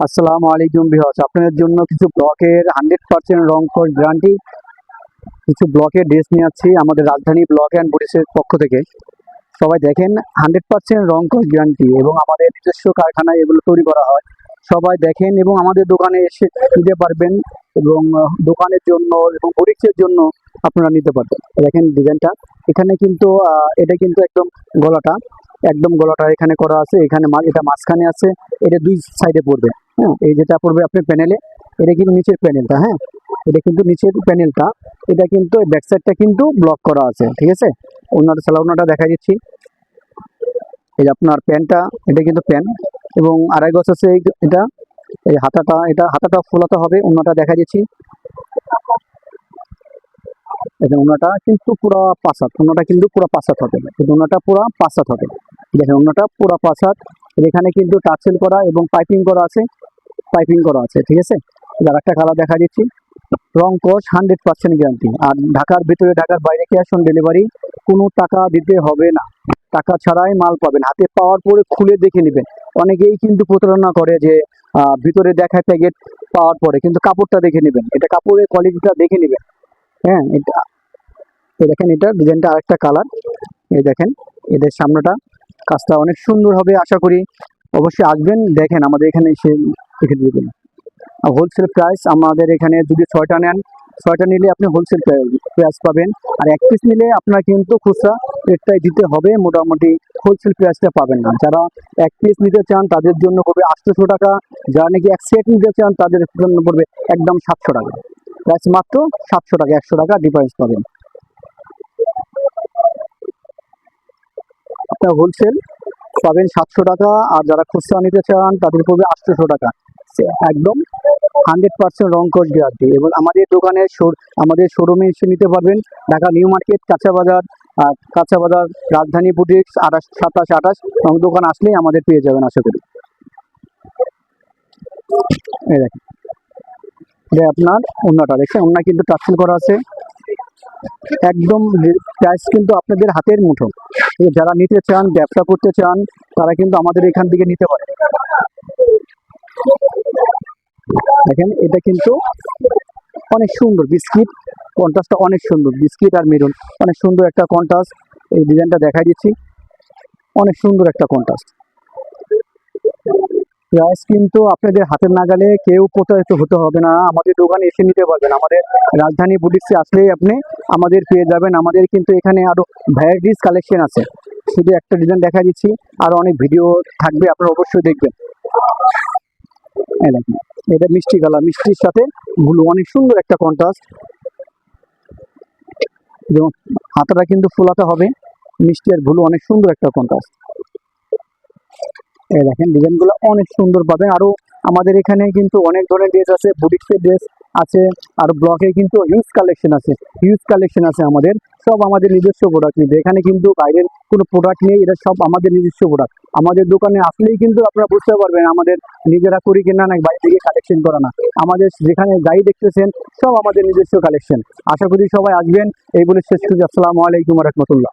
আসসালামু আলাইকুম ভিউয়ার্স, আপনাদের জন্য কিছু ব্লকের 100% রং কস গ্যারান্টি কিছু ব্লকের ড্রেস নিয়ে আসছি আমাদের রাজধানী ব্লক অ্যান্ড বুটিক্সের পক্ষ থেকে। সবাই দেখেন, 100% রং কস গ্যারান্টি এবং আমাদের নিজস্ব কারখানায় এগুলো তৈরি করা হয়। সবাই দেখেন এবং আমাদের দোকানে এসে নিতে পারবেন এবং দোকানের জন্য এবং বুটিক্সের জন্য আপনারা নিতে পারবেন। দেখেন ডিজাইনটা, এখানে কিন্তু এটা কিন্তু একদম গলাটা এখানে করা আছে, এখানে এটা মাঝখানে আছে, এটা দুই সাইডে পড়বে। হ্যাঁ, এই যেটা পড়বে আপনার প্যানেলে, এটা কিন্তু নিচের প্যানেলটা। হ্যাঁ, এটা কিন্তু নিচের প্যানেলটা, এটা কিন্তু ব্যাক সাইডটা কিন্তু ব্লক করা আছে, ঠিক আছে। সালোয়ারটা দেখা দিচ্ছি। এই যে আপনার প্যান্টটা, এটা কিন্তু প্যান্ট এবং আড়াই গজ আছে এটা। এই হাতাটা ফোলাতে হবে। অন্যটা দেখা দিচ্ছি। দেখেন ওনাটা কিন্তু পুরো পাঁচাত, ওনাটা কিন্তু পুরো পাঁচাত হবে, কিন্তু ওনাটা পুরো পাঁচাত হবে। দেখেন ওনাটা পুরো পাঁচাত, এখানে কিন্তু টার্সেল করা এবং পাইপিং করা আছে, ঠিক আছে। আর একটা কালার দেখা দিচ্ছি। রং কস 100% গ্যারান্টি। আর ঢাকার ভিতরে, ঢাকার বাইরে ক্যাশ অন ডেলিভারি, কোনো টাকা দিতে হবে না। টাকা ছাড়াই মাল পাবেন, হাতে পাওয়ার পরে খুলে দেখে নেবেন। অনেকেই কিন্তু প্রতারণা করে যে ভিতরে দেখায় প্যাকেট পাওয়ার পরে, কিন্তু কাপড়টা দেখে নেবেন, এটা কাপড়ের কোয়ালিটিটা দেখে নেবেন। হ্যাঁ, এই দেখেন এটা ডিজাইনটা আরেকটা কালার। এই দেখেন এদের সামনেটা, কাজটা অনেক সুন্দর হবে আশা করি। অবশ্যই আসবেন, দেখেন আমাদের এখানে এসে দেখে দেবেন। হোলসেল প্রাইস আমাদের এখানে যদি 6টা নেন, 6টা নিলে আপনি হোলসেল প্রাইস পাবেন। আর এক পিস নিলে আপনার কিন্তু খুচরা রেটটাই দিতে হবে, মোটামুটি হোলসেল প্রাইসটা পাবেন না। যারা এক পিস নিতে চান তাদের জন্য পড়বে 800 টাকা, যারা নাকি এক সেট নিতে চান তাদের জন্য পড়বে একদম 700 টাকা। প্রাইস মাত্র 700 টাকা, 100 টাকা ডিফারেন্স পাবেন। আপনার হোলসেল পাবেন 700 টাকা, আর যারা খুচরা নিতে চান তাদের পড়বে 800 টাকা। একদম 100% রং কস গ্যারান্টি। এবং আমাদের দোকানে আমাদের শোরুমে এসে নিতে পারবেন। ঢাকা নিউ মার্কেট, কাঁচাবাজার, রাজধানী বুটিক্স 27-28 রং দোকান আসলেই আমাদের পেয়ে যাবেন আশা করি। এই দেখেন, যে আপনার অন্যটা দেখছেন, অন্য কিন্তু টার্সেল করা আছে। একদম প্রাইস কিন্তু আপনাদের হাতের মুঠো। যারা নিতে চান, ব্যবসা করতে চান, তারা কিন্তু আমাদের এখান থেকে নিতে পারে। দেখেন এটা কিন্তু অনেক সুন্দর, বিস্কিট কন্ট্রাস্টটা অনেক সুন্দর, বিস্কিট আর মেরুন অনেক সুন্দর একটা কন্ট্রাস্ট। এই ডিজাইনটা দেখা দিচ্ছি, অনেক সুন্দর একটা কন্ট্রাস্ট। প্রাইস কিন্তু আপনাদের হাতের নাগালে, কেউ প্রতারিত হতে হবে না, আমাদের দোকানে এসে নিতে পারবেন। আমাদের রাজধানী বুটিক্সে আসলেই আপনি আমাদের পেয়ে যাবেন। আমাদের কিন্তু এখানে আরো ভ্যারাইটিস কালেকশন আছে, শুধু একটা ডিজাইন দেখা দিচ্ছি, আরো অনেক ভিডিও থাকবে, আপনারা অবশ্যই দেখবেন। দেখেন এটা মিষ্টি কালার, মিষ্টির সাথে ব্লু, অনেক সুন্দর একটা কন্ট্রাস্ট। যেমন হাতাটা কিন্তু ফোলাতে হবে, মিষ্টি আর ব্লু অনেক সুন্দর একটা কন্ট্রাস্ট। এই দেখেন ডিজাইনগুলো অনেক সুন্দর পাবেন। আরো আমাদের এখানে কিন্তু অনেক ধরনের ড্রেস আছে, বুটিক্সের ড্রেস আছে, আর ব্লকে কিন্তু হিউজ কালেকশন আছে আমাদের। সব আমাদের নিজস্ব প্রোডাক্ট নিবে, এখানে কিন্তু বাইরের কোনো প্রোডাক্ট নেই, এটা সব আমাদের নিজস্ব প্রোডাক্ট। আমাদের দোকানে আসলেই কিন্তু আপনারা বুঝতে পারবেন আমাদের নিজেরা করি কিনা, না বাইরে থেকে কালেকশন করা না। আমাদের যেখানে গাড়ি দেখতেছেন সব আমাদের নিজস্ব কালেকশন। আশা করি সবাই আসবেন। এই বলে শেষ করছি। আসসালামু আলাইকুম ওয়া রাহমাতুল্লাহ।